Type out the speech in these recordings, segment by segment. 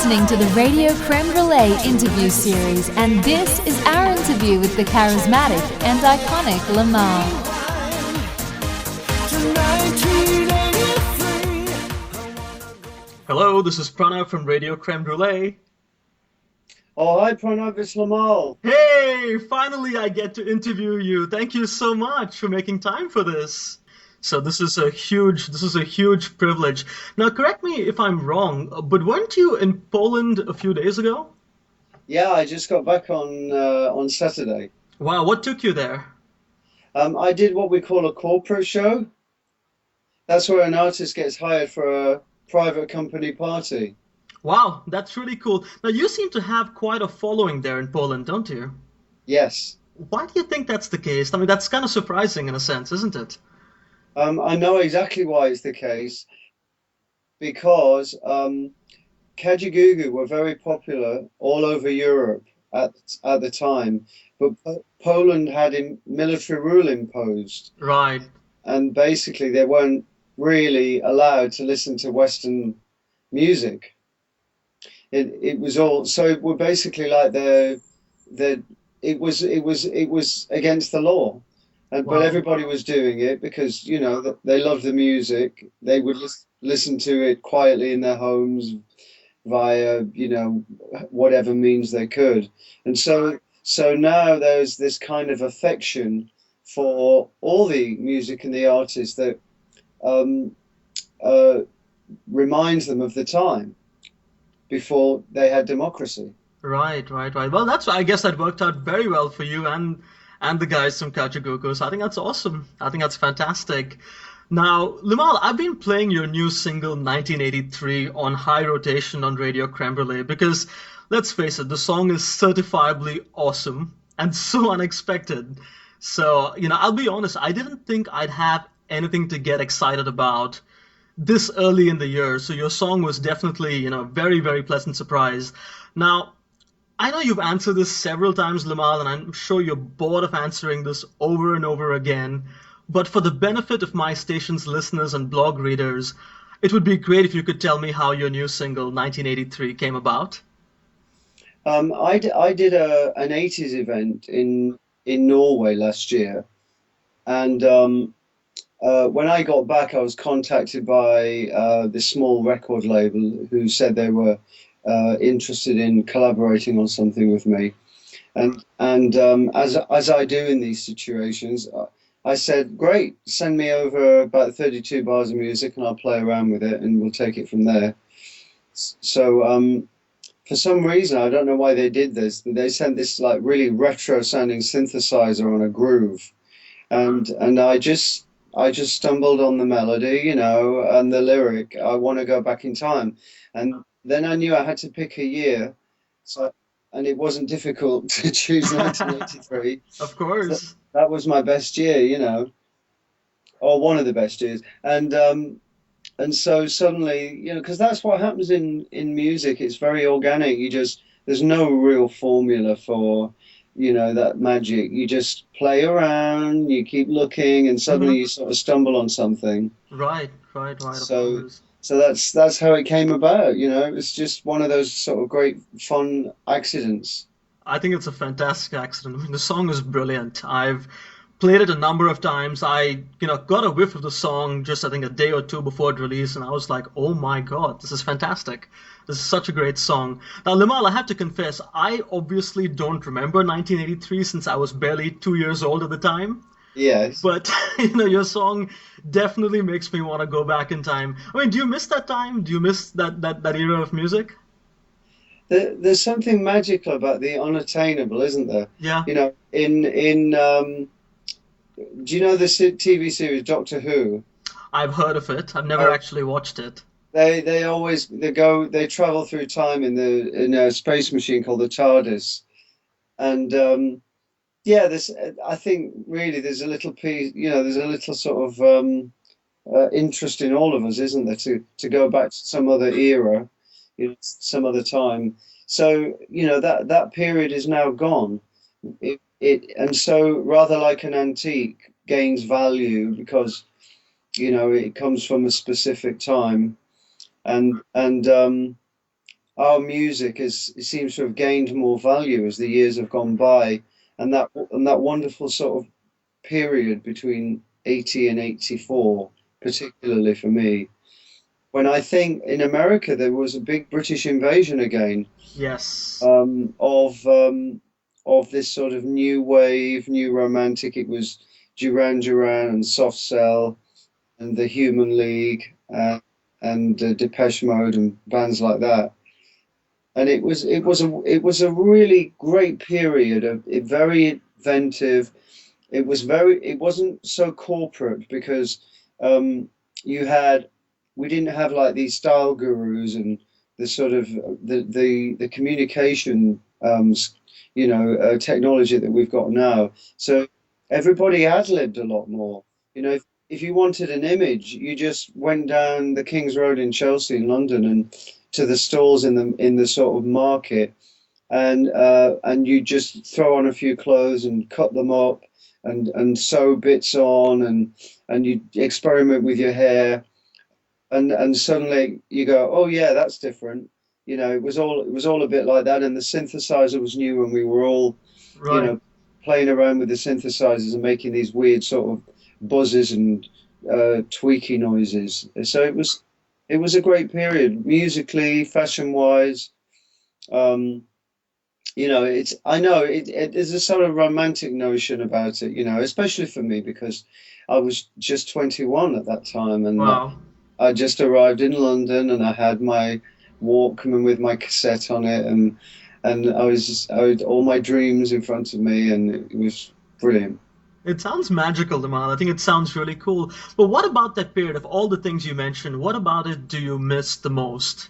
listening to the Radio Creme Brulee interview series, and this is our interview with the charismatic and iconic Limahl. Hello, this is Pranav from Radio Creme Brulee. Oh, hi Pranav, it's Limahl. Hey, finally I get to interview you. Thank you so much for making time for this. So this is a huge privilege. Now, correct me if I'm wrong, but weren't you in Poland a few days ago? Yeah, I just got back on Saturday. Wow, what took you there? I did what we call a corporate show. That's where an artist gets hired for a private company party. Wow, that's really cool. Now, you seem to have quite a following there in Poland, don't you? Yes. Why do you think that's the case? I mean, that's kind of surprising in a sense, isn't it? I know exactly why it's the case because Kajagoogoo were very popular all over Europe at the time, but Poland had military rule imposed, Right. and basically they weren't really allowed to listen to Western music. It was all so we're basically like the it was against the law. But Wow. everybody was doing it because, they loved the music. They would listen to it quietly in their homes via, whatever means they could. And so now there's this kind of affection for all the music and the artists that um, uh, reminds them of the time before they had democracy. Right. Well, I guess that worked out very well for you and the guys from Kajagoogoo. So I think that's awesome. I think that's fantastic. Now, Limahl, I've been playing your new single 1983 on high rotation on Radio Creme Brulee because let's face it, the song is certifiably awesome and so unexpected. So, I'll be honest, I didn't think I'd have anything to get excited about this early in the year. So your song was definitely, very, very pleasant surprise. Now, I know you've answered this several times, Limahl, and I'm sure you're bored of answering this over and over again. But for the benefit of my station's listeners and blog readers, it would be great if you could tell me how your new single, 1983, came about. I did an 80s event in Norway last year, and when I got back, I was contacted by the small record label who said they were interested in collaborating on something with me, and as I do in these situations, I said, "Great, send me over about 32 bars of music, and I'll play around with it, and we'll take it from there." So for some reason, I don't know why they did this, but they sent this like really retro-sounding synthesizer on a groove, and I just stumbled on the melody, and the lyric. I want to go back in time, and then I knew I had to pick a year, so and it wasn't difficult to choose 1983. Of So course. that was my best year, or one of the best years, and so suddenly, because that's what happens in music. It's very organic. There's no real formula for that magic. You just play around, you keep looking, and suddenly Hmm. you sort of stumble on something. Right, of So course. so that's how it came about. It's just one of those sort of great fun accidents. I think it's a fantastic accident. I mean, the song is brilliant. I've played it a number of times. Got a whiff of the song just, I think, a day or two before it released, and I was like, oh my God, this is fantastic. This is such a great song. Now, Limahl, I have to confess, I obviously don't remember 1983 since I was barely 2 years old at the time. Yes. But, your song definitely makes me want to go back in time. I mean, do you miss that time? Do you miss that era of music? There's something magical about the unattainable, isn't there? Yeah, In do you know the TV series Doctor Who? I've heard of it. I've never Uh, actually watched it. they travel through time in a space machine called the TARDIS, and yeah, this I think really there's a little piece, there's a little sort of interest in all of us, isn't there, to go back to some other era, some other time. So that period is now gone. And so rather like an antique gains value because it comes from a specific time, and our music it seems to have gained more value as the years have gone by, and that wonderful sort of period between 80 and 84, particularly for me, when I think in America there was a big British invasion again, Yes. um, of um, of this sort of new wave, new romantic. It was Duran Duran and Soft Cell and the Human League, and Depeche Mode and bands like that. And it was a really great period of it, very inventive. It wasn't so corporate because um, you had we didn't have like these style gurus and the sort of the communication technology that we've got now. So everybody ad libbed a lot more. If you wanted an image, you just went down the King's Road in Chelsea in London and to the stalls in the sort of market, and you just throw on a few clothes and cut them up and sew bits on, and you experiment with your hair, and suddenly you go, oh yeah, that's different. It was all a bit like that, and the synthesizer was new, and we were all, you Right. know, playing around with the synthesizers and making these weird sort of buzzes and tweaky noises. So it was a great period musically, fashion wise. Um, it's I know there's a sort of romantic notion about it, especially for me because I was just 21 at that time, and Wow. I just arrived in London, and I had my Walkman with my cassette on it, and I had all my dreams in front of me, and it was brilliant. It sounds magical, Limahl. I think it sounds really cool. But what about that period of all the things you mentioned? What about it do you miss the most?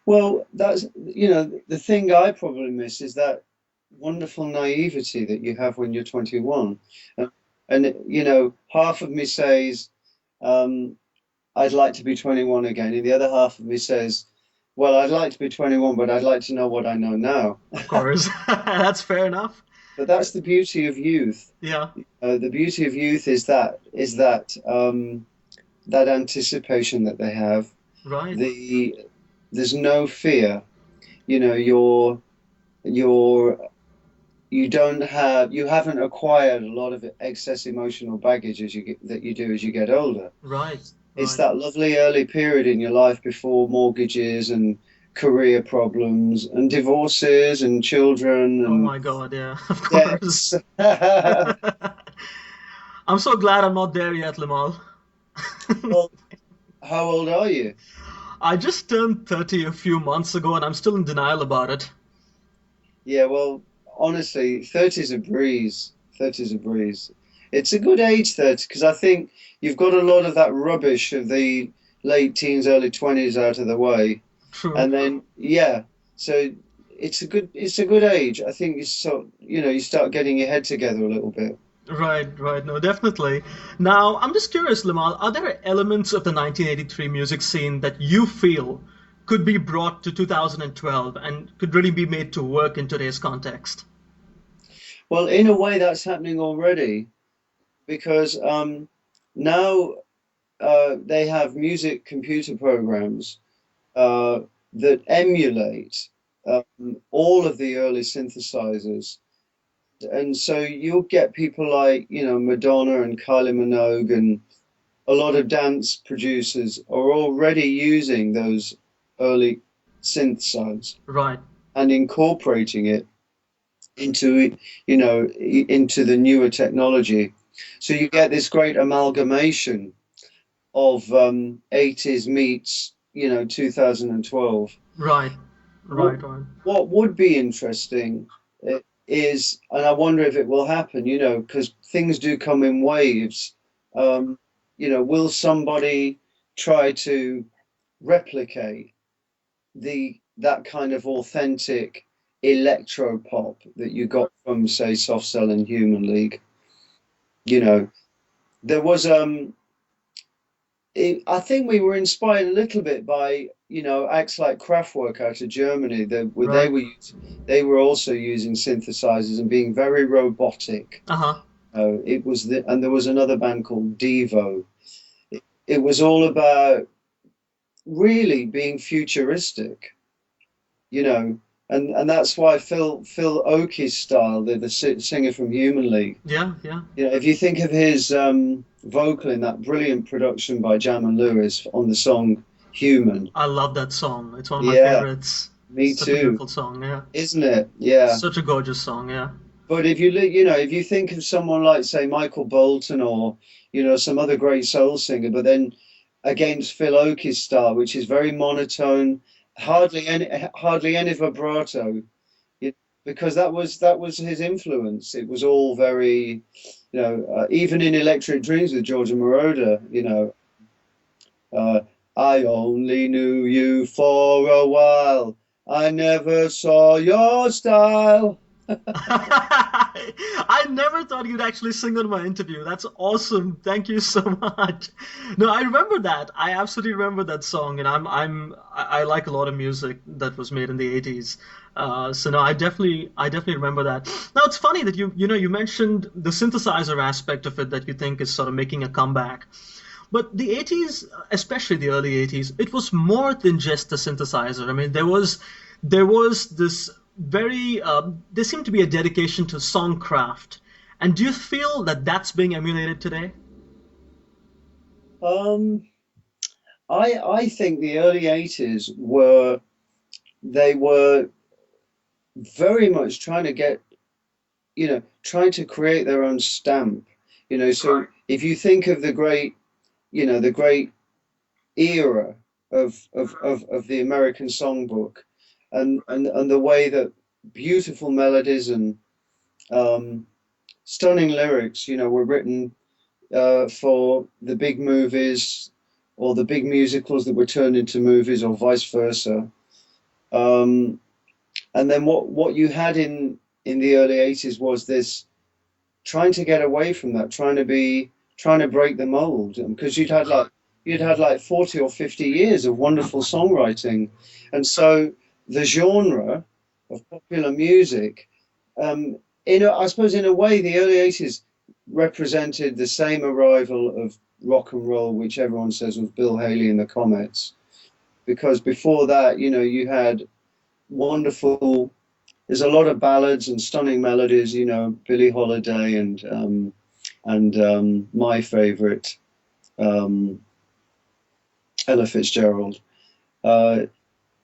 Well, that's the thing I probably miss is that wonderful naivety that you have when you're 21, and half of me says, um, I'd like to be 21 again. And the other half of me says, well, I'd like to be 21, but I'd like to know what I know now. Of course. That's fair enough. But that's the beauty of youth. Yeah. The beauty of youth is that anticipation that they have. Right. The There's no fear. You know, you're you haven't acquired a lot of excess emotional baggage that you do as you get older. Right. It's Right. that lovely early period in your life before mortgages and career problems and divorces and children Oh and my God. Yeah. Of course. debts. Well, I'm so glad I'm not there yet, Limahl. how old are you? I just turned 30 a few months ago and I'm still in denial about it. Yeah, well, honestly, 30's a breeze. 30's a breeze. It's a good age, 30, because I think you've got a lot of that rubbish of the late teens, early 20s out of the way. True. And then, yeah, so it's a good age. I think you start getting your head together a little bit. Right, right. No, definitely. Now, I'm just curious, Limahl, are there elements of the 1983 music scene that you feel could be brought to 2012 and could really be made to work in today's context? Well, in a way, that's happening already because now they have music computer programs uh, that emulate all of the early synthesizers. And so you'll get people like, Madonna and Kylie Minogue, and a lot of dance producers are already using those early synth sounds Right, and incorporating it into, into the newer technology. So you get this great amalgamation of 80s meets, 2012. right, What, right, right. what would be interesting is, and I wonder if it will happen, because things do come in waves. Um, will somebody try to replicate that kind of authentic electro pop that you got from, say, Soft Cell and Human League? You know, there was I think we were inspired a little bit by acts like Kraftwerk out of Germany. Right. They were also using synthesizers and being very robotic. Uh-huh. And there was another band called Devo. It was all about really being futuristic, you know, and that's why Phil Oakey's style, the singer from Human League, Yeah, yeah. you know, if you think of his vocal in that brilliant production by Jam and Lewis on the song Human, I love that song. It's one of my yeah, favorites. me Such a too, beautiful song, yeah. isn't it? Yeah. Such a gorgeous song, yeah. But if you know, if you think of someone like, say, Michael Bolton or, you know, some other great soul singer, but then against Phil Oakey's style, which is very monotone, hardly any vibrato, you, because that was his influence. It was all very, you know, even in Electric Dreams with Georgia Moroder, you know, uh, I only knew you for a while. I never saw your style. I never thought you'd actually sing on my interview. That's awesome. Thank you so much. No, I remember that. I absolutely remember that song, and I like a lot of music that was made in the 80s. So no, I definitely remember that. Now it's funny that you mentioned the synthesizer aspect of it that you think is sort of making a comeback. But the 80s, especially the early 80s, it was more than just the synthesizer. I mean, there was this very there seemed to be a dedication to songcraft. And do you feel that that's being emulated today? Um, I think the early 80s they were very much trying to get, you know, trying to create their own stamp, you know. So right. If you think of the great, you know, the great era of the American songbook, and the way that beautiful melodies and um, stunning lyrics, you know, were written for the big movies or the big musicals that were turned into movies or vice versa. Um, and then what you had in the early 80s was this trying to get away from that, trying to break the mold, because you'd had like 40 or 50 years of wonderful songwriting, and so the genre of popular music, I suppose in a way, the early 80s represented the same arrival of rock and roll, which everyone says was Bill Haley and the Comets, because before that, you know, you had wonderful. There's a lot of ballads and stunning melodies, you know, Billie Holiday and my favorite, um, Ella Fitzgerald. Uh,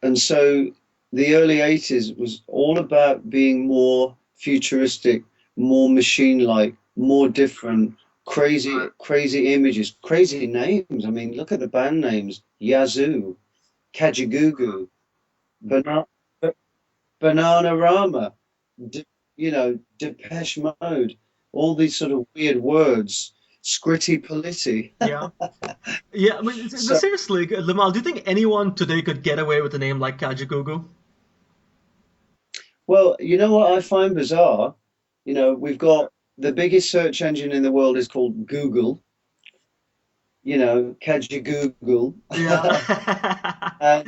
and so the early 80s was all about being more futuristic, more machine-like, more different, crazy images, crazy names. I mean, look at the band names: Yazoo, Kajagoogoo, Banana, Bananarama, you know, Depeche Mode, all these sort of weird words, Scritti Politti. Yeah. Yeah, I mean, So, seriously, Limahl, do you think anyone today could get away with a name like Kajagoogoo? well, you know what I find bizarre? You know, we've got the biggest search engine in the world is called Google, you know, Kajagoogoo. Yeah. And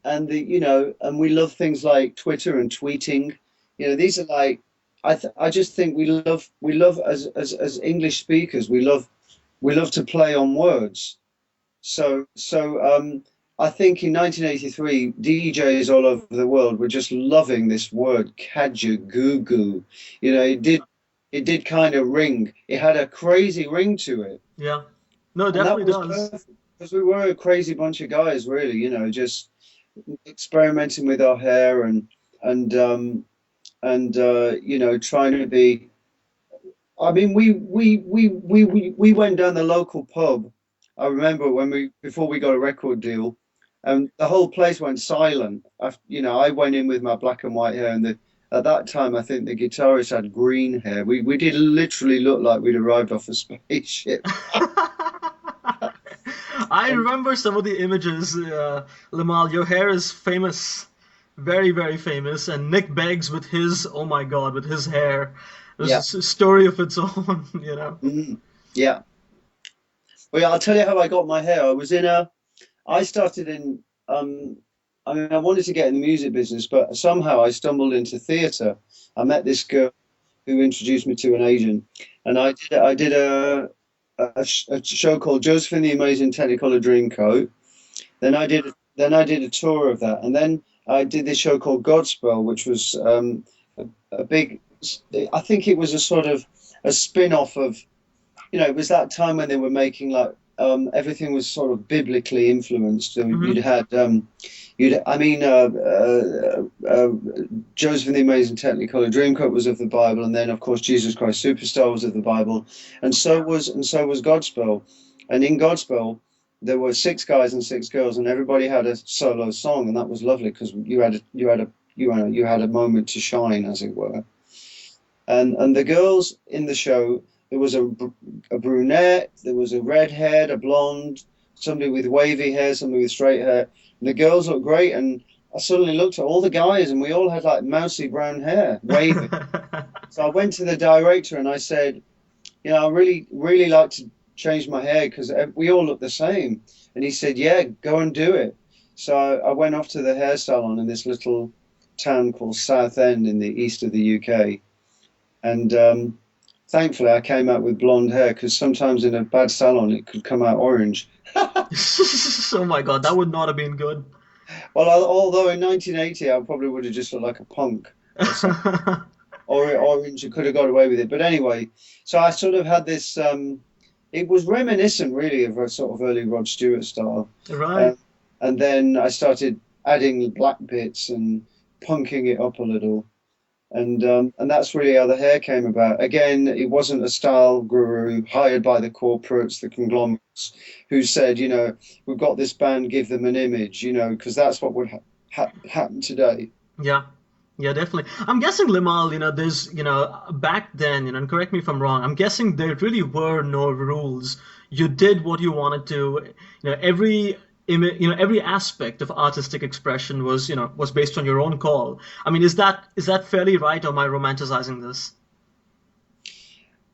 and the you know, and we love things like Twitter and tweeting. You know, these are like I just think we love as English speakers, we love to play on words. So I think in 1983, DJs all over the world were just loving this word Kajagoogoo. You know, it did kind of ring. It had a crazy ring to it, Yeah. No, it and that definitely was does. perfect because we were a crazy bunch of guys, really. You know, just experimenting with our hair and you know, trying to be. I mean, we went down the local pub. I remember when we before we got a record deal, and the whole place went silent. You know, I went in with my black and white hair, and at that time, I think the guitarist had green hair. We did literally look like we'd arrived off a spaceship. I And remember some of the images, Limahl. Your hair is famous, very, very famous. And Nick Beggs with his, oh my God, with his hair, it was yeah, a story of its own, you know. yeah. Well, yeah, I'll tell you how I got my hair. I started in, I mean, I wanted to get in the music business, but somehow I stumbled into theatre. I met this girl who introduced me to an agent, and I did a show called Josephine the Amazing Technicolor Dreamcoat, Then I did a tour of that, and then I did this show called Godspell, which was a big. I think it was a sort of a spin-off of, it was that time when they were making like everything was sort of biblically influenced. So you'd Hmm. had I mean Joseph and the Amazing Technicolor Dreamcoat was of the Bible, and then of course Jesus Christ Superstar was of the Bible, and so was Godspell, and in Godspell there were six guys and six girls, and everybody had a solo song, and that was lovely because you had a moment to shine, as it were. And the girls in the show, there was a brunette, there was a red haired, a blonde, somebody with wavy hair, somebody with straight hair. And the girls looked great, and I suddenly looked at all the guys, and we all had like mousy brown hair, waving. So I went to the director and I said, I really like to change my hair because we all look the same. And he said, yeah, go and do it. So I went off to the hair salon in this little town called Southend in the east of the UK. And thankfully, I came out with blonde hair because sometimes in a bad salon it could come out orange. Oh my God, that would not have been good. Well, although in 1980 I probably would have just looked like a punk or something, or orange. I could have got away with it. But anyway, so I sort of had this. It was reminiscent, really, of a sort of early Rod Stewart style. Right. Uh, and then I started adding black bits and punking it up a little. And that's really how the hair came about. Again, it wasn't a style guru hired by the corporates, the conglomerates, who said, we've got this band, give them an image, because that's what would happen today. Yeah. Yeah, definitely. I'm guessing Limahl, there's, back then, and correct me if I'm wrong, I'm guessing there really were no rules. You did what you wanted to. Every aspect of artistic expression was based on your own call. I mean, is that fairly right, or am I romanticizing this?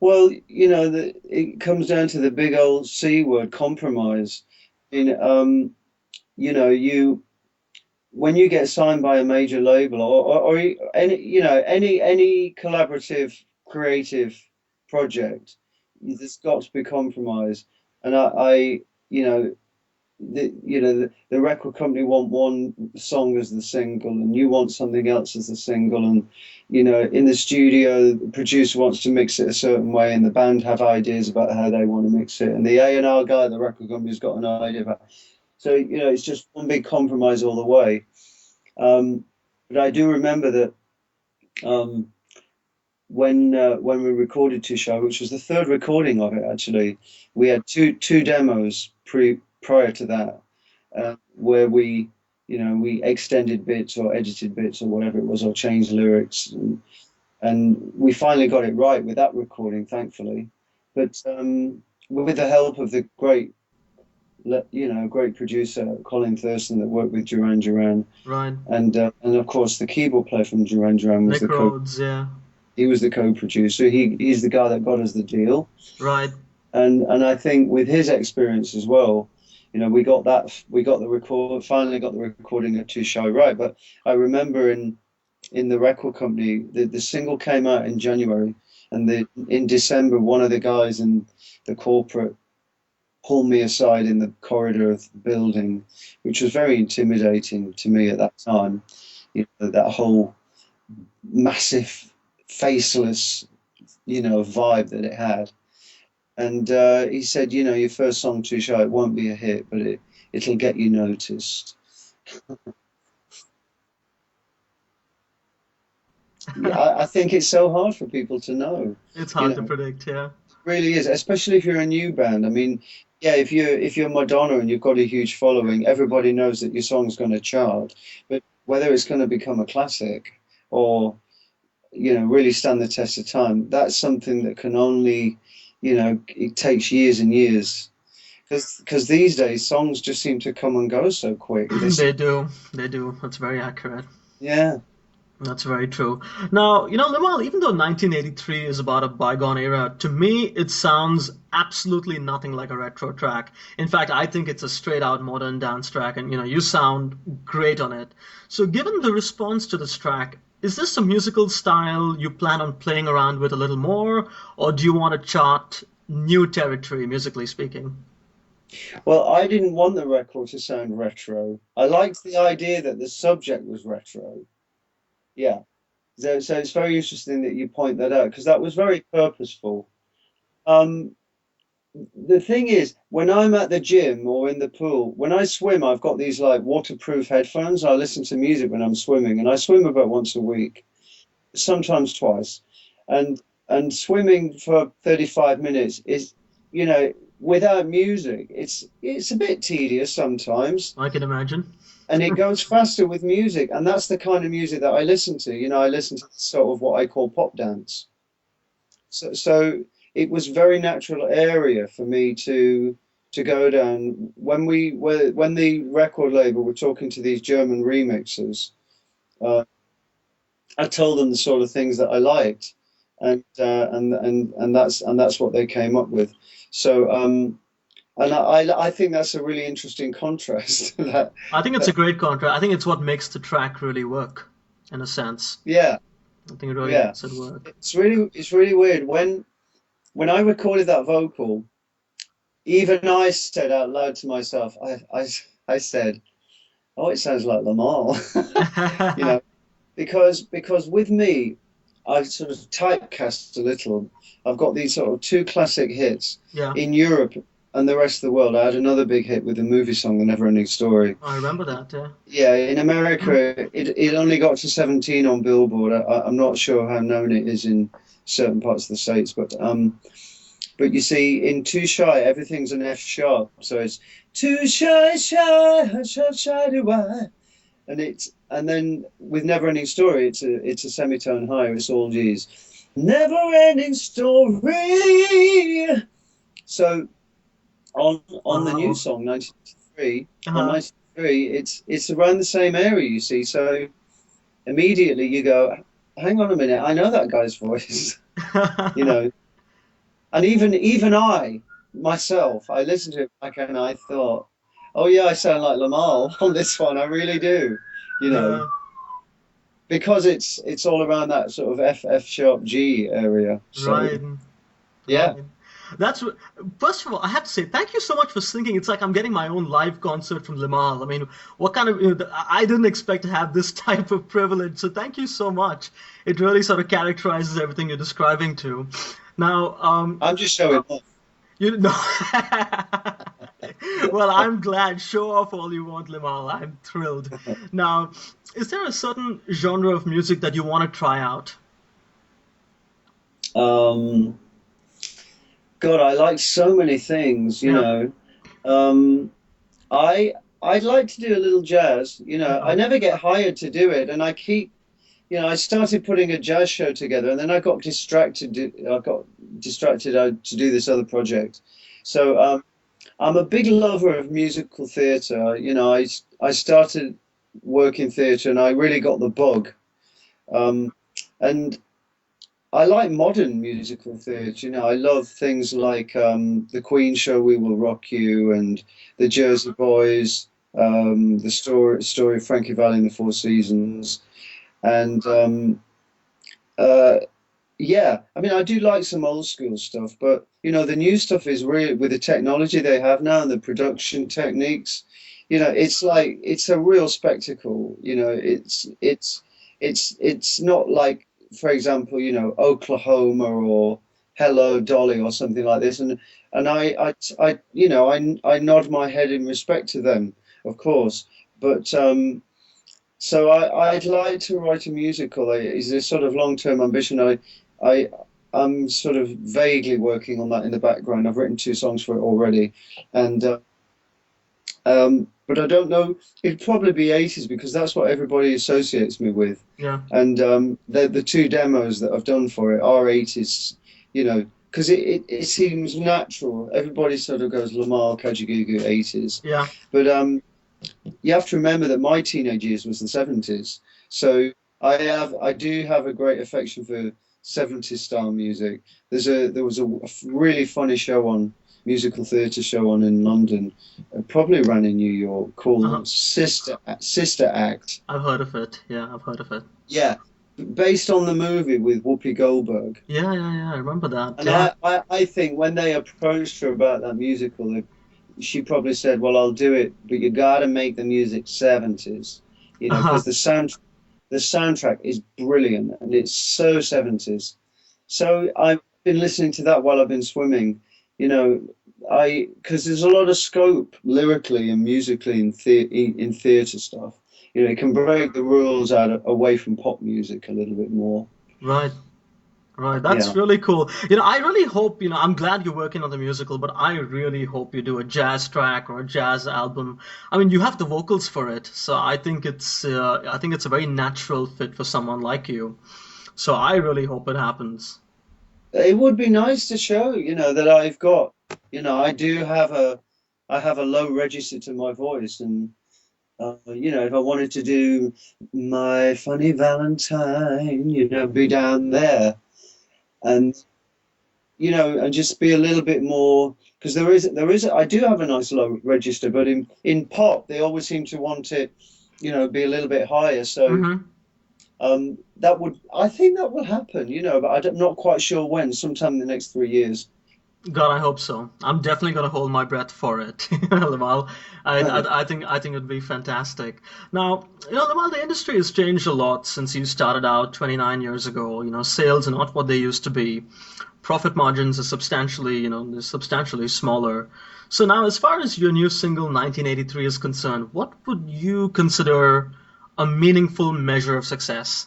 Well, it comes down to the big old C word, compromise. In you when you get signed by a major label or any any collaborative creative project, there's got to be compromise. And I the record company want one song as the single, and you want something else as the single, and in the studio the producer wants to mix it a certain way, and the band have ideas about how they want to mix it, and the A&R guy at the record company's got an idea about. So it's just one big compromise all the way. But I do remember that um, when we recorded Tisha, which was the third recording of it actually, we had two demos prior to that, where we extended bits or edited bits or whatever it was, or changed lyrics, and we finally got it right with that recording, thankfully. But with the help of the great producer Colin Thurston that worked with Duran Duran, Right. and of course the keyboard player from Duran Duran was Nick Rhodes, yeah. he was the co-producer. He's the guy that got us the deal, Right. and I think with his experience as well, finally got the recording at Too Shy right. But I remember in the record company, the single came out in January, and in December one of the guys in the corporate pulled me aside in the corridor of the building, which was very intimidating to me at that time. That whole massive, faceless, vibe that it had. And he said, your first song, Too Shy, it won't be a hit, but it'll get you noticed. Yeah, I think it's so hard for people to know. It's You hard to know, predict, yeah. really is, especially if you're a new band. I mean, yeah, if you're Madonna and you've got a huge following, everybody knows that your song's going to chart. But whether it's going to become a classic or really stand the test of time, that's something that can only, it takes years and years. Because these days songs just seem to come and go so quick. They do. They do. That's very accurate. Yeah, That's very true. Now, Limal, even though 1983 is about a bygone era, to me it sounds absolutely nothing like a retro track. In fact, I think it's a straight out modern dance track, and you sound great on it. So, given the response to this track, is this a musical style you plan on playing around with a little more, or do you want to chart new territory, musically speaking? Well, I didn't want the record to sound retro. I liked the idea that the subject was retro. Yeah. So it's very interesting that you point that out because that was very purposeful. Um, the thing is, when I'm at the gym or in the pool, when I swim, I've got these like waterproof headphones. I listen to music when I'm swimming, and I swim about once a week, sometimes twice. And swimming for 35 minutes is, you know, without music, it's a bit tedious sometimes. I can imagine. And it goes faster with music, and that's the kind of music that I listen to. I listen to sort of what I call pop dance. So it was very natural area for me to go down when the record label were talking to these German remixers. Uh, I told them the sort of things that I liked, and that's what they came up with. So and I think that's a really interesting contrast. That I think it's a great contrast. I think it's what makes the track really work, in a sense. yeah, I think it really yeah, makes it work. it's really weird when I recorded that vocal. Even I said out loud to myself, I said, "Oh, it sounds like Limahl," you know, because with me, I've sort of typecast a little. I've got these sort of two classic hits Yeah, in Europe and the rest of the world. I had another big hit with the movie song, The Never Ending Story. I remember that. Yeah. Yeah, in America, it only got to 17 on Billboard. I'm not sure how known it is in certain parts of the States, but you see, in Too Shy, everything's an F sharp. So it's too shy, shy, shy, shy do I. And then with Never Ending Story, it's a semitone higher. It's all G's. Never Ending Story. So on the new Wow. song 1993, on Uh-huh. 93, it's around the same area. You see, so immediately you go, hang on a minute, I know that guy's voice. you know, And even I myself, I listened to it back and I thought, oh yeah, I sound like Limahl on this one. I really do, you know, Yeah. because it's all around that sort of F sharp G area. So Right. yeah, Right. That's what, first of all, I have to say thank you so much for singing. It's like I'm getting my own live concert from Limahl. I mean, what kind of, I didn't expect to have this type of privilege. So thank you so much. It really sort of characterizes everything you're describing to. Now, I'm just showing off. you know, well, I'm glad. Show off all you want, Limahl. I'm thrilled. Now, is there a certain genre of music that you want to try out? Um, God, I like so many things, you Yeah. know. Um, I'd like to do a little jazz. I Uh-huh. never get hired to do it, and I started putting a jazz show together, and then I got distracted. I got distracted to do this other project. So I'm a big lover of musical theatre. I started working theatre, and I really got the bug. Um, and I like modern musical theatre. I love things like the Queen show, "We Will Rock You," and the Jersey Boys, the story of Frankie Valli and the Four Seasons, and uh, yeah, I mean, I do like some old school stuff, but the new stuff is really with the technology they have now and the production techniques. It's a real spectacle. It's not like, for example, Oklahoma or Hello Dolly or something like this. And I nod my head in respect to them, of course, but so I'd like to write a musical. Is a sort of long-term ambition. I, I'm sort of vaguely working on that in the background. I've written two songs for it already, and but I don't know. It'd probably be 80s because that's what everybody associates me with. Yeah. And the two demos that I've done for it are 80s. Because it seems natural. Everybody sort of goes Limahl, Kajagoogoo, 80s, Yeah. but you have to remember that my teenage years was the 70s. So I do have a great affection for 70s style music. There was a really funny show on musical theatre show on in London, probably ran in New York, Uh-huh. called Sister Act. I've heard of it. Yeah, I've heard of it. Yeah, based on the movie with Whoopi Goldberg. Yeah, yeah, yeah. I remember that. And Yeah. I think when they approached her about that musical, she probably said, "Well, I'll do it, but you got to make the music 70s, Uh-huh. because the soundtrack is brilliant and it's so 70s." So I've been listening to that while I've been swimming. You know, I because there's a lot of scope lyrically and musically in theatre stuff. It can break the rules away from pop music a little bit more. Right. Right, that's Yeah. really cool. I really hope, I'm glad you're working on the musical, but I really hope you do a jazz track or a jazz album. I mean, you have the vocals for it, so I think it's a very natural fit for someone like you. So I really hope it happens. It would be nice to show, that I've got, I have a low register to my voice, and if I wanted to do My Funny Valentine, be down there, and and just be a little bit more, because I do have a nice low register, but in pop they always seem to want it, be a little bit higher. So Hmm. I think that will happen, but I'm not quite sure when. Sometime in the next 3 years. God, I hope so. I'm definitely gonna hold my breath for it, Limal. I think it'd be fantastic. Now, Limal, the industry has changed a lot since you started out 29 years ago. Sales are not what they used to be. Profit margins are they're substantially smaller. So now, as far as your new single 1983 is concerned, what would you consider a meaningful measure of success?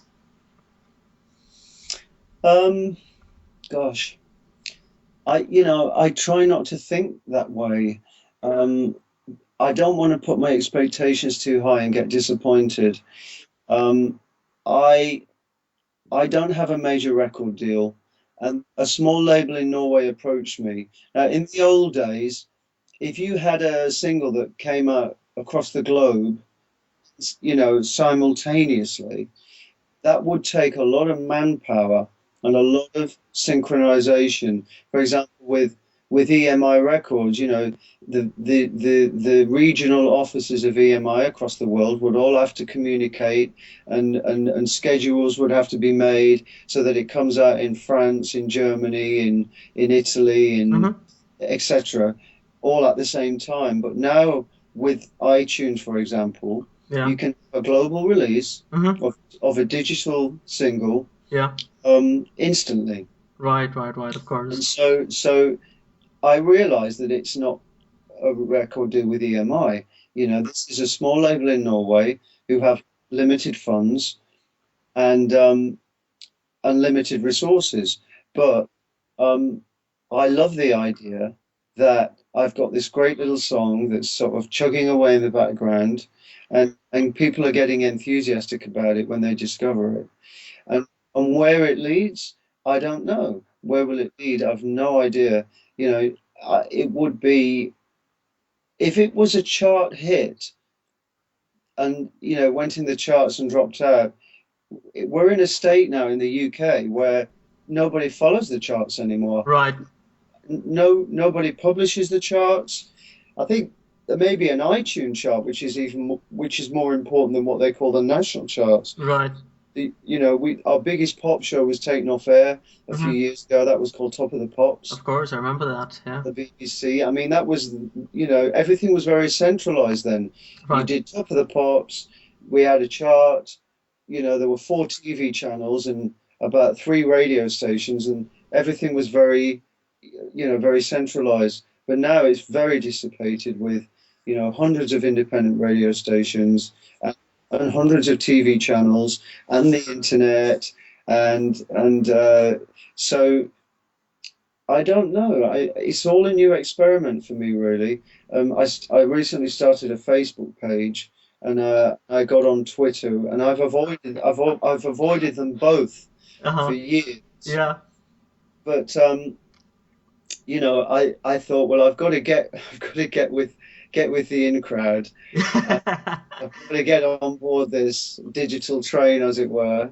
Um, Gosh, I try not to think that way. Um, I don't want to put my expectations too high and get disappointed. Um, I I don't have a major record deal, and a small label in Norway approached me. Now, in the old days, if you had a single that came out across the globe, simultaneously, that would take a lot of manpower and a lot of synchronization. For example, with EMI Records, the regional offices of EMI across the world would all have to communicate, and schedules would have to be made so that it comes out in France, in Germany, in Italy, in Hmm. etc., all at the same time. But now with iTunes, for example, Yeah. you can have a global release Hmm. of a digital single Yeah. instantly. Right, right, right, of And course. so I realized that it's not a record deal with EMI. This is a small label in Norway who have limited funds and unlimited resources. But um, I love the idea that I've got this great little song that's sort of chugging away in the background, and people are getting enthusiastic about it when they discover it. And where it leads, I don't know. Where will it lead? I've no idea. It would be, if it was a chart hit and went in the charts and dropped out. We're in a state now in the UK where nobody follows the charts anymore. Right, Nobody publishes the charts. I think there may be an iTunes chart, which is more important than what they call the national charts. right. We our biggest pop show was taken off air a few Hmm. years ago. That was called Top of the Pops, Of course, I remember that. Yeah. the BBC. I mean, that was, everything was very centralized then. You Right. did Top of the Pops. We had a chart. There were four TV channels and about three radio stations, and everything was very centralized. But now it's very dissipated with, hundreds of independent radio stations, and hundreds of TV channels and the internet, and so I don't know. It's all a new experiment for me, really. I recently started a Facebook page, and I got on Twitter, and I've avoided them both for Uh-huh. years. Yeah. But I thought, well, I've got to get I've got to get with the in crowd. Uh, I've got to get on board this digital train, as it were.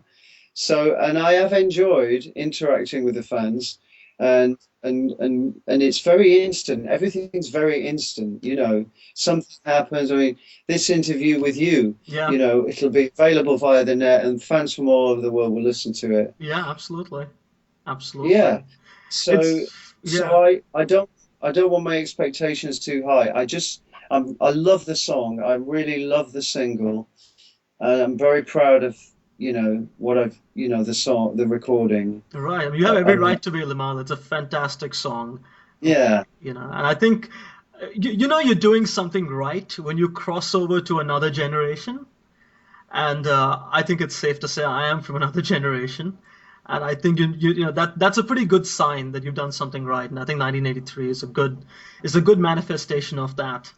And I have enjoyed interacting with the fans, and it's very instant. Everything's very instant. Something happens. I mean, this interview with you, Yeah. it'll be available via the net, and fans from all over the world will listen to it. Yeah, absolutely. Absolutely. Yeah. So It's so yeah. I don't. I don't want my expectations too high. I love the song. I really love the single, and I'm very proud of what I've the song, the recording. Right. I mean, you have every Um, right to be, Limahl. It's a fantastic song. yeah, And I think you're doing something right when you cross over to another generation. And I think it's safe to say I am from another generation. And I think that's a pretty good sign that you've done something right. And I think 1983 is a good manifestation of that.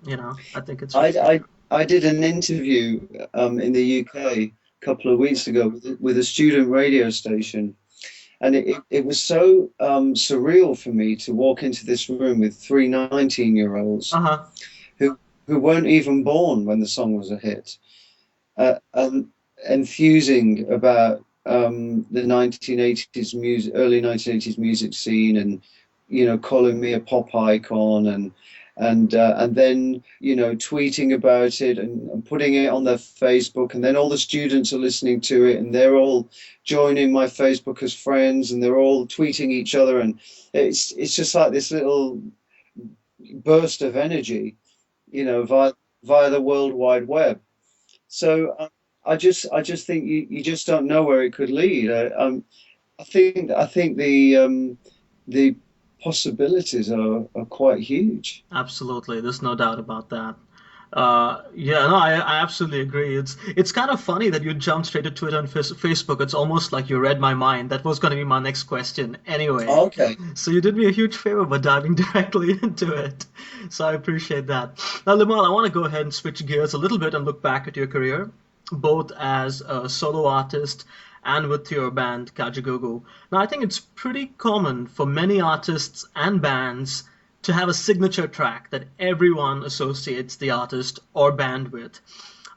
I think it's I I I did an interview in the UK a couple of weeks ago with a student radio station, and it was so surreal for me to walk into this room with three 19-year-olds uh-huh. who weren't even born when the song was a hit, and enthusing about the 1980s music, early 1980s music scene, and calling me a pop icon, and then tweeting about it, and putting it on their Facebook, and then all the students are listening to it, and they're all joining my Facebook as friends, and they're all tweeting each other, and it's just like this little burst of energy, via the World Wide Web. So I just think you just don't know where it could lead. I think the possibilities are quite huge. Absolutely. There's no doubt about that. Yeah, no, I absolutely agree. It's kind of funny that you jumped straight to Twitter and Facebook. It's almost like you read my mind. That was going to be my next question anyway. Okay. So you did me a huge favor by diving directly into it. So I appreciate that. Now, Limahl, I want to go ahead and switch gears a little bit and look back at your career, both as a solo artist and with your band Kajagoogoo. Now, I think it's pretty common for many artists and bands to have a signature track that everyone associates the artist or band with.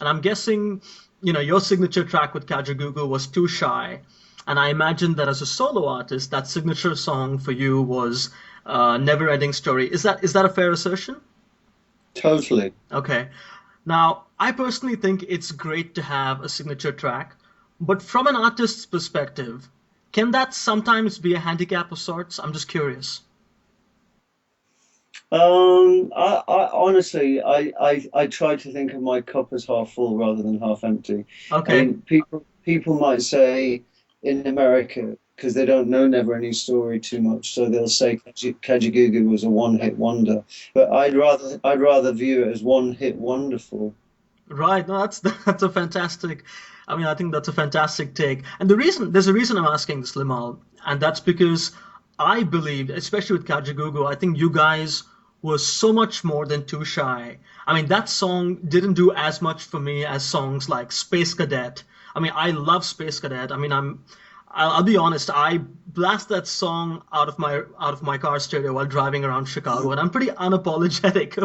And I'm guessing, your signature track with Kajagoogoo was Too Shy. And I imagine that as a solo artist, that signature song for you was Never Ending Story. Is that a fair assertion? Totally. Okay. Now, I personally think it's great to have a signature track, but from an artist's perspective, can that sometimes be a handicap of sorts? I'm just curious. I honestly, I try to think of my cup as half full rather than half empty. I Okay. mean, people might say in America, because they don't know Never Ending Story too much, so they'll say Kajagoogoo was a one-hit wonder. But I'd rather view it as one-hit wonderful. Right. No, that's that's a fantastic. I mean, I think that's a fantastic take. And there's a reason I'm asking this, Limal, and that's because I believe, especially with Kajagoogoo, I think you guys were so much more than Too Shy. I mean, that song didn't do as much for me as songs like Space Cadet. I mean, I love Space Cadet. I mean, I'll be honest. I blast that song out of my car stereo while driving around Chicago, and I'm pretty unapologetic,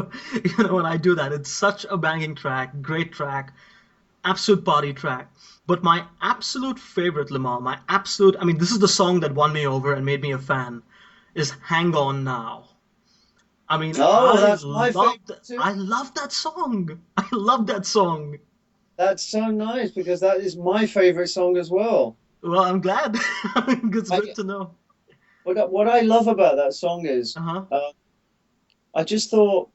when I do that. It's such a banging track, great track, absolute party track. But my absolute favorite, Lamar, I mean, this is the song that won me over and made me a fan, is "Hang On Now." I mean, Oh, that's my favorite too. I love that song. I love that song. That's so nice because that is my favorite song as well. Well, I'm glad. It's good I, to know. what I love about that song is Uh-huh. uh, I just thought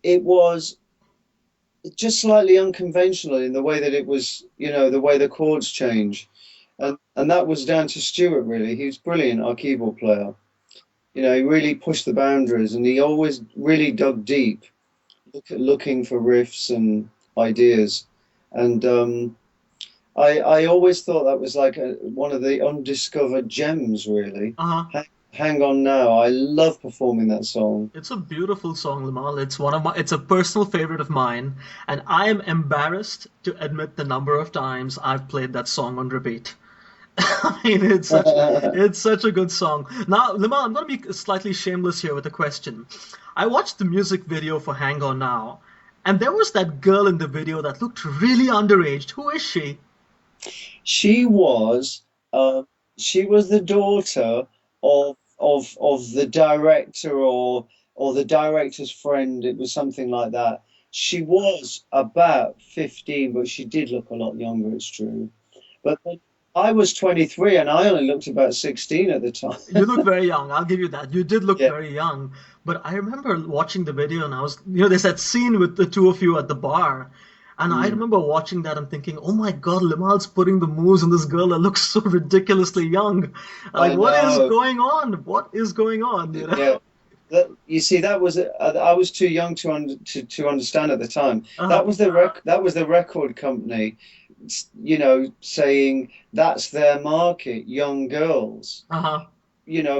it was just slightly unconventional in the way that it was, the way the chords change. And that was down to Stuart, really. He was brilliant, our keyboard player. He really pushed the boundaries, and he always really dug deep, looking for riffs and ideas. And I always thought that was like one of the undiscovered gems, really. Uh-huh. Hang on now. I love performing that song. It's a beautiful song, Limal. It's a personal favorite of mine, and I am embarrassed to admit the number of times I've played that song on repeat. I mean, it's such a good song. Now, Limal, I'm going to be slightly shameless here with a question. I watched the music video for Hang On Now, and there was that girl in the video that looked really underaged. Who is she? She was uh, she was the daughter of the director, or the director's friend. It was something like that. She was about 15, but she did look a lot younger, it's true. But I was 23 and I only looked about 16 at the time. You look very young. I'll give you that. You did look Yeah. very young. But I remember watching the video and I was, there's that scene with the two of you at the bar. And I Mm. remember watching that and thinking, oh my God, Limahl's putting the moves on this girl that looks so ridiculously young. Like, I what is know. going on? What is going on? Yeah. That, you see, that was I was too young to understand at the time. Uh-huh. That was the record company, saying that's their market, young girls. Uh-huh.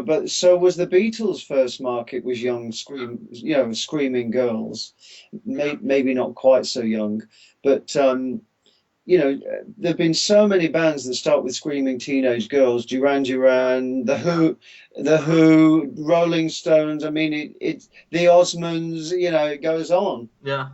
But so was the Beatles' first market was young screaming girls. Maybe not quite so young, but there've been so many bands that start with screaming teenage girls. Duran Duran, the Who, Rolling Stones. I mean, it's the Osmonds. It goes on. Yeah.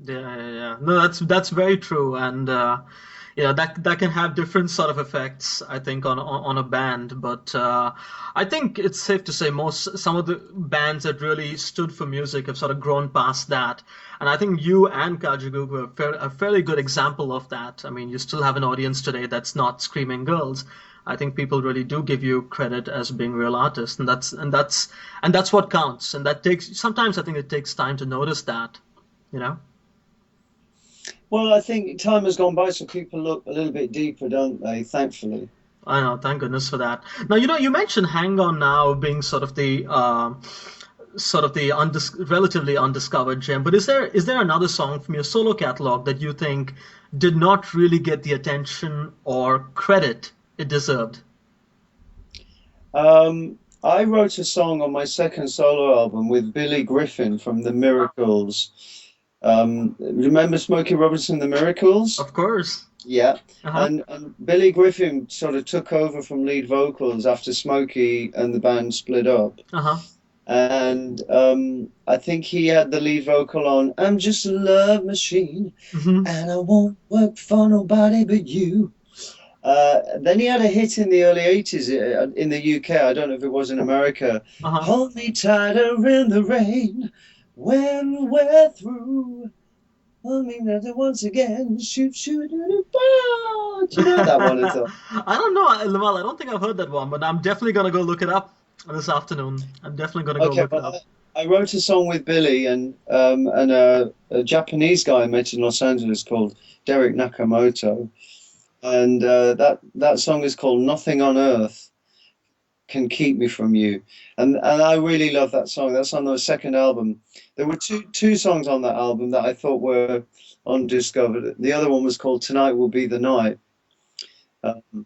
Yeah. No, that's very true, and that can have different sort of effects, I think, on a band. But I think it's safe to say some of the bands that really stood for music have sort of grown past that, and I think you and Kajagoogoo are a fairly good example of that. I mean, you still have an audience today that's not screaming girls. I think people really do give you credit as being real artists, and that's what counts. And that takes sometimes I think it takes time to notice that, you know. Well, I think time has gone by, so people look a little bit deeper, don't they? Thankfully. I know, thank goodness for that. Now, you mentioned Hang On Now being sort of the relatively undiscovered gem, but is there another song from your solo catalog that you think did not really get the attention or credit it deserved? I wrote a song on my second solo album with Billy Griffin from The Miracles. Remember Smokey Robinson, The Miracles? Of course. Yeah. Uh-huh. And Billy Griffin sort of took over from lead vocals after Smokey and the band split up. Uh-huh. And I think he had the lead vocal on I'm Just a Love Machine Hmm. and I won't work for nobody but you. Then he had a hit in the early 80s in the UK. I don't know if it was in America. Uh-huh. Hold me tighter in the rain when we're through. Hold me tighter once again. Shoot, shoot, do, do, do. Do you know that one at all? I don't know, Limal. I don't think I've heard that one, but I'm definitely gonna go look it up this afternoon. I'm definitely gonna go Okay, look it up. well, I wrote a song with Billy and a Japanese guy I met in Los Angeles called Derek Nakamoto. And that song is called Nothing on Earth Can Keep Me From You. And I really love that song. That's on the second album. There were two songs on that album that I thought were undiscovered. The other one was called Tonight Will Be the Night. Um,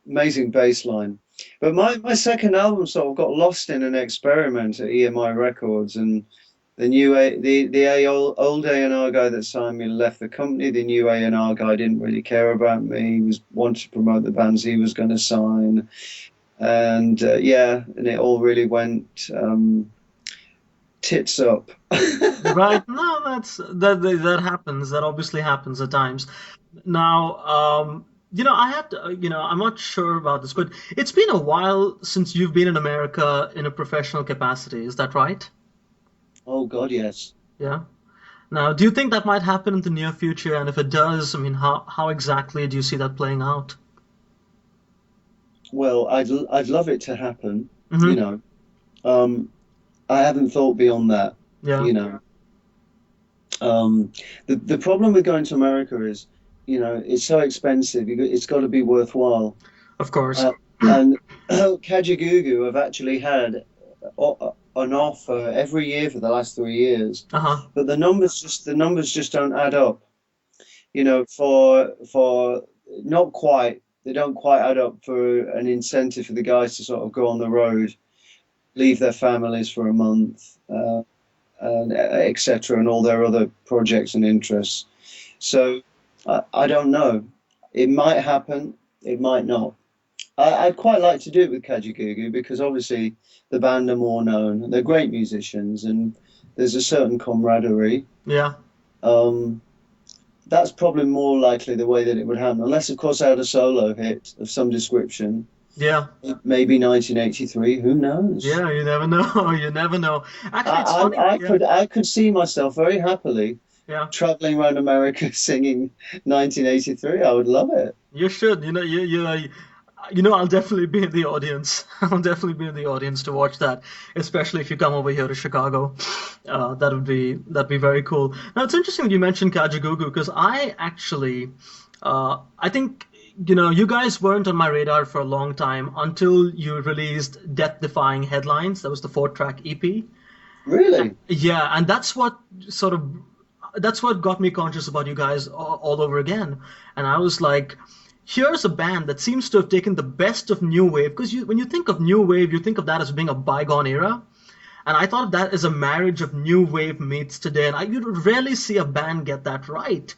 Amazing bass line. But my second album sort of got lost in an experiment at EMI Records, and the old A&R guy that signed me left the company. The new A&R guy didn't really care about me. He was wanted to promote the bands he was going to sign, and and it all really went tits up. Right? No, that happens. That obviously happens at times. Now, I have to, I'm not sure about this, but it's been a while since you've been in America in a professional capacity. Is that right? Oh God, yes. Yeah. Now, do you think that might happen in the near future? And if it does, I mean, how exactly do you see that playing out? Well, I'd love it to happen. You Hmm. know, um, I haven't thought beyond that. Yeah, You know, the problem with going to America is, it's so expensive. It's got to be worthwhile. of course. And Kajagoogoo have actually had an offer every year for the last 3 years, Uh-huh. but the numbers just don't add up. For not quite, they don't quite add up for an incentive for the guys to sort of go on the road, leave their families for a month, and etc., and all their other projects and interests. So I don't know. It might happen. It might not. I'd quite like to do it with Kajagoogoo because obviously the band are more known. They're great musicians and there's a certain camaraderie. Yeah. Um, that's probably more likely the way that it would happen, unless of course I had a solo hit of some description. Yeah. Maybe 1983. Who knows? Yeah, you never know. You never know. I, Actually, it's funny. I Yeah. could I could see myself very happily Yeah. traveling around America singing 1983. I would love it. You should. I'll definitely be in the audience. I'll definitely be in the audience to watch that, especially if you come over here to Chicago. That'd be very cool. Now it's interesting that you mentioned Kajagoogoo because I think you guys weren't on my radar for a long time until you released Death-Defying Headlines. That was the four-track EP. Really? Yeah, and that's what got me conscious about you guys all over again. And I was like, here's a band that seems to have taken the best of new wave because when you think of new wave, you think of that as being a bygone era. And I thought of that as a marriage of new wave meets today, and you rarely see a band get that right.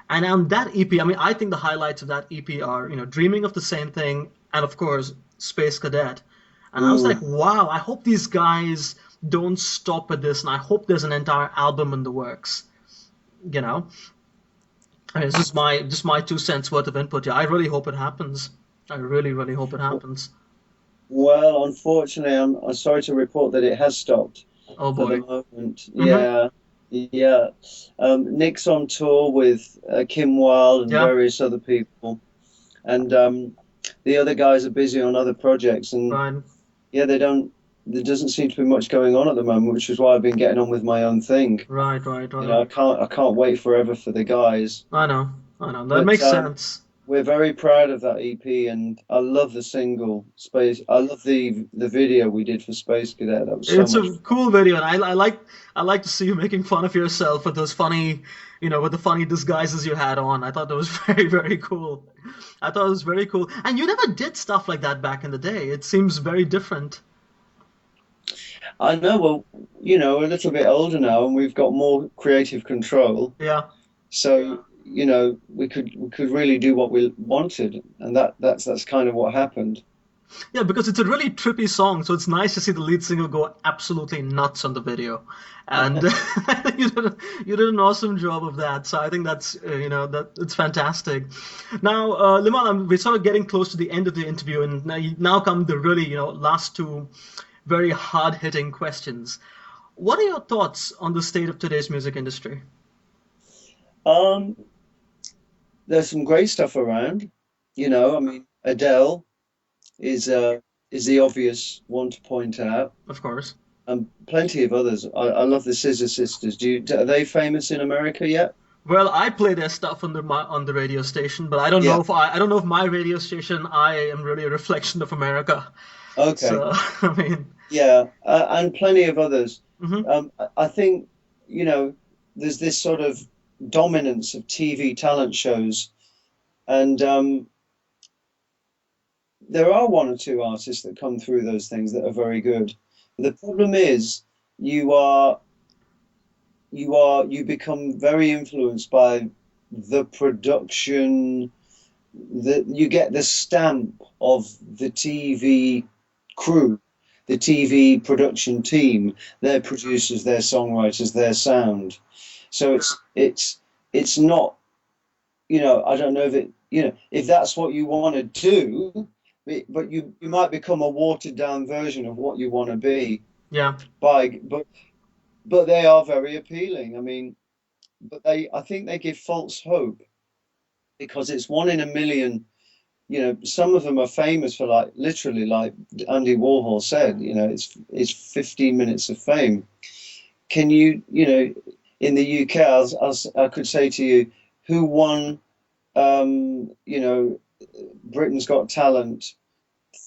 And on that EP, I mean, I think the highlights of that EP are, Dreaming of the Same Thing, and of course, Space Cadet. And I was like, Mm. wow, I hope these guys don't stop at this, and I hope there's an entire album in the works. You know, I mean, it's just my 2 cents worth of input. Yeah, I really hope it happens. I really, really hope it happens. Well, unfortunately, I'm sorry to report that it has stopped Oh for the boy. moment. Hmm. Yeah, yeah. Nick's on tour with Kim Wilde and Yeah. various other people, and the other guys are busy on other projects, and Right. yeah, they don't. There doesn't seem to be much going on at the moment, which is why I've been getting on with my own thing. Right. Right. You Right. know, I can't wait forever for the guys. I know. I know. That But makes sense. we're very proud of that EP, and I love the single Space. I love the video we did for Space Cadet. That was so It's much a fun. cool video, and I like to see you making fun of yourself with those funny, with the funny disguises you had on. I thought that was very, very cool. I thought it was very cool. And you never did stuff like that back in the day. It seems very different. I know. Well, we're a little bit older now, and we've got more creative control. Yeah. So, we could really do what we wanted, and that's kind of what happened. Yeah, because it's a really trippy song, so it's nice to see the lead singer go absolutely nuts on the video. And you did an awesome job of that. So I think that's that it's fantastic. Now, Limal, we're sort of getting close to the end of the interview, and now come the really last two very hard-hitting questions. What are your thoughts on the state of today's music industry? Um, there's some great stuff around. I mean, Adele is uh is the obvious one to point out, Of course. and plenty of others. I love the Scissor Sisters. Are they famous in America yet? Well, I play their stuff on the radio station, but I don't Yeah. know if I don't know if my radio station I am really a reflection of America. Okay. So I mean, Yeah, and plenty of others. hmm I think, there's this sort of dominance of TV talent shows, and there are one or two artists that come through those things that are very good. The problem is you are you become very influenced by the production, that you get the stamp of the TV crew, the TV production team, their producers, their songwriters, their sound. So it's not, I don't know if that's what you want to do, but you might become a watered down version of what you want to be yeah, by but they are very appealing. I mean, but I think they give false hope because it's one in a million. Some of them are famous for, like, literally, like Andy Warhol said, it's 15 minutes of fame. Can in the UK, I could say to you, who won, um, you know, Britain's Got Talent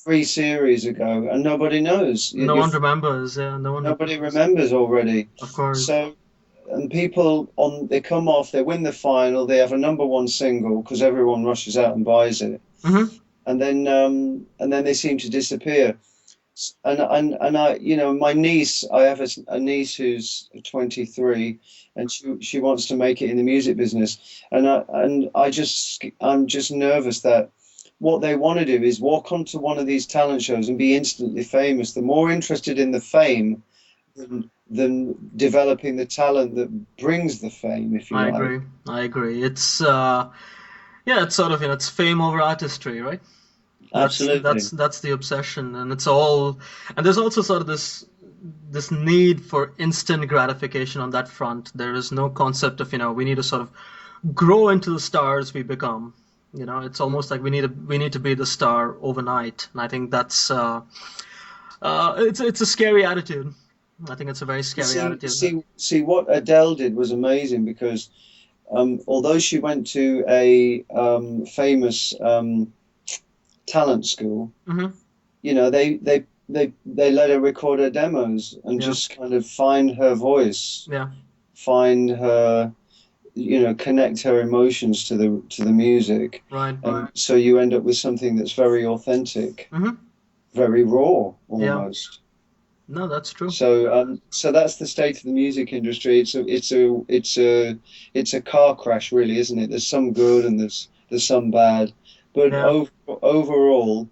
3 series ago, and nobody knows. no one remembers. Yeah, no one Nobody remembers. remembers already. Of course. So, and people they come off, they win the final, they have a number one single because everyone rushes out and buys it, Hmm. and then they seem to disappear. And I, my niece, I have a niece who's 23, and she wants to make it in the music business, I'm just nervous that what they want to do is walk onto one of these talent shows and be instantly famous. They're more interested in the fame than developing the talent that brings the fame, if you I like. agree. I agree. It's yeah, it's sort of it's fame over artistry, right? That's Absolutely. that's that's the obsession, and it's all. And there's also sort of this this need for instant gratification on that front. There is no concept of, we need to sort of grow into the stars we become. It's almost like we need to be the star overnight, and I think that's it's a scary attitude. I think it's a very scary attitude. See, what Adele did was amazing because although she went to a famous talent school, Hmm. they let her record her demos and Yeah. just kind of find her voice, Yeah. find her, connect her emotions to the music, Right. and so you end up with something that's very authentic, Hmm. very raw, Yeah. almost. No, that's true. So that's the state of the music industry. It's a car crash, really, isn't it? There's some good and there's some bad, but Yeah. overall,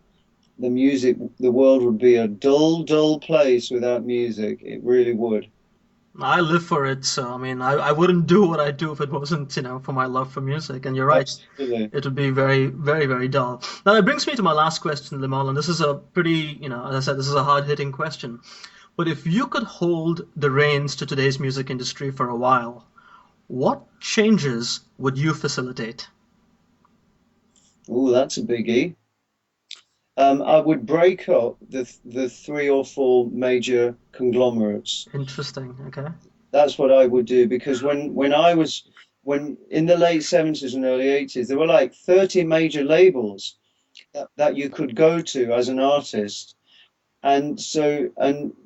the world would be a dull, dull place without music. It really would. I live for it, so I mean, I wouldn't do what I do if it wasn't, for my love for music. And you're right, Absolutely. it would be very, very, very dull. Now that brings me to my last question, Limahl, and this is a pretty, as I said, this is a hard-hitting question. But if you could hold the reins to today's music industry for a while, what changes would you facilitate? Oh, that's a biggie. I would break up the three or four major conglomerates. Interesting. Okay. That's what I would do because when in the late 70s and early 80s, there were like 30 major labels that you could go to as an artist, and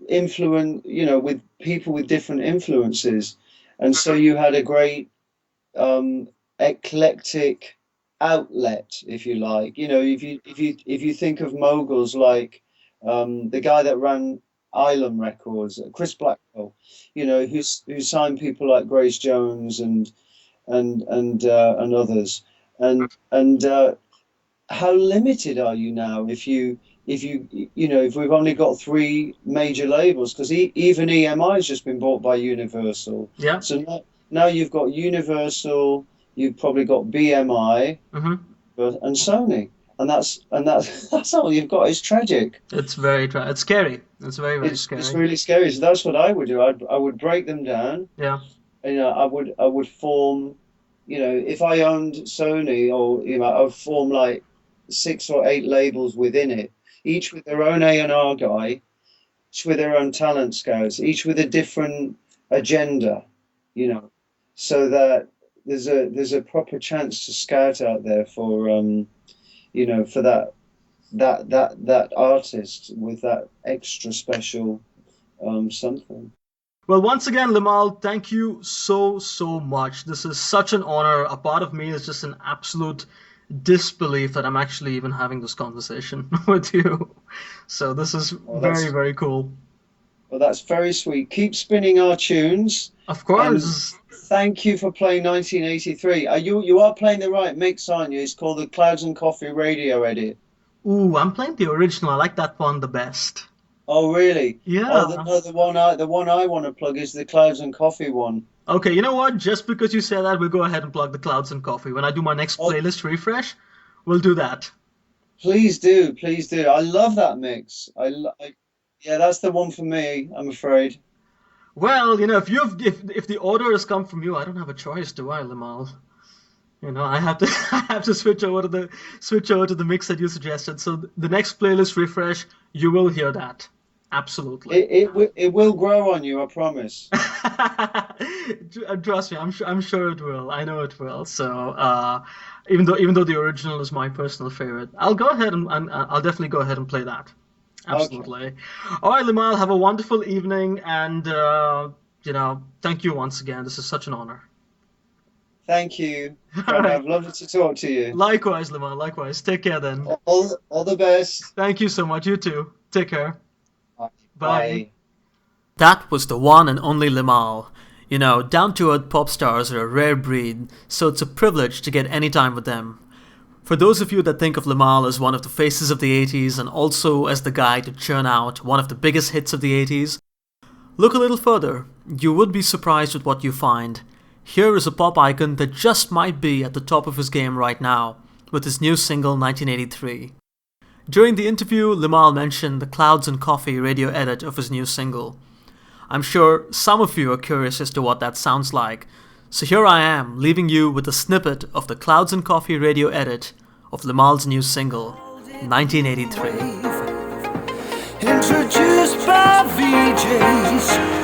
influence, with people with different influences, and so you had a great eclectic outlet, if you like. If you think of moguls like the guy that ran Island Records, Chris Blackwell, who signed people like Grace Jones and others, and how limited are you now if we've only got three major labels, because even EMI has just been bought by Universal. Yeah. So now you've got Universal, you've probably got BMI, Hmm. and Sony, and that's that's all you've got. It's tragic. It's it's scary. It's very, very It's scary. really scary. So that's what I would do. I would break them down. Yeah. I would form, if I owned Sony, or I would form like 6 or 8 labels within it, each with their own A&R guy, each with their own talent scouts, each with a different agenda, so that there's a proper chance to scout out there for that artist with that extra special something. Well, once again, Limahl, thank you so, so much. This is such an honor. A part of me is just an absolute disbelief that I'm actually even having this conversation with you. So this is Well, very, very cool. Well, that's very sweet. Keep spinning our tunes. Of course. Thank you for playing 1983. You are playing the right mix, aren't you? It's called the Clouds and Coffee Radio Edit. Ooh, I'm playing the original. I like that one the best. Oh, really? Yeah. No, the one I want to plug is the Clouds and Coffee one. Okay, you know what? Just because you say that, we'll go ahead and plug the Clouds and Coffee. When I do my next Oh, playlist refresh, we'll do that. please do, please do. I love that mix. Yeah, that's the one for me, I'm afraid. Well, if the order has come from you, I don't have a choice, do I, Limahl? I have to I have to switch over to the mix that you suggested. So the next playlist refresh, you will hear that. Absolutely. It will grow on you, I promise. Trust me, I'm sure it will. I know it will. So even though the original is my personal favorite, I'll go ahead and I'll definitely go ahead and play that. Okay. Absolutely. All right, Limahl, have a wonderful evening, and thank you once again. This is such an honor. Thank you. All right. I've loved to talk to you. Likewise, Limahl. Likewise. Take care then. All the best. Thank you so much. You too. Take care. Bye. Bye. That was the one and only Limahl. Down-to-earth pop stars are a rare breed, so it's a privilege to get any time with them. For those of you that think of Limahl as one of the faces of the 80s and also as the guy to churn out one of the biggest hits of the 80s, look a little further. You would be surprised with what you find. Here is a pop icon that just might be at the top of his game right now, with his new single 1983. During the interview, Limahl mentioned the Clouds and Coffee radio edit of his new single. I'm sure some of you are curious as to what that sounds like. So here I am, leaving you with a snippet of the Clouds and Coffee radio edit of Limahl's new single, 1983. Introduced by VJs.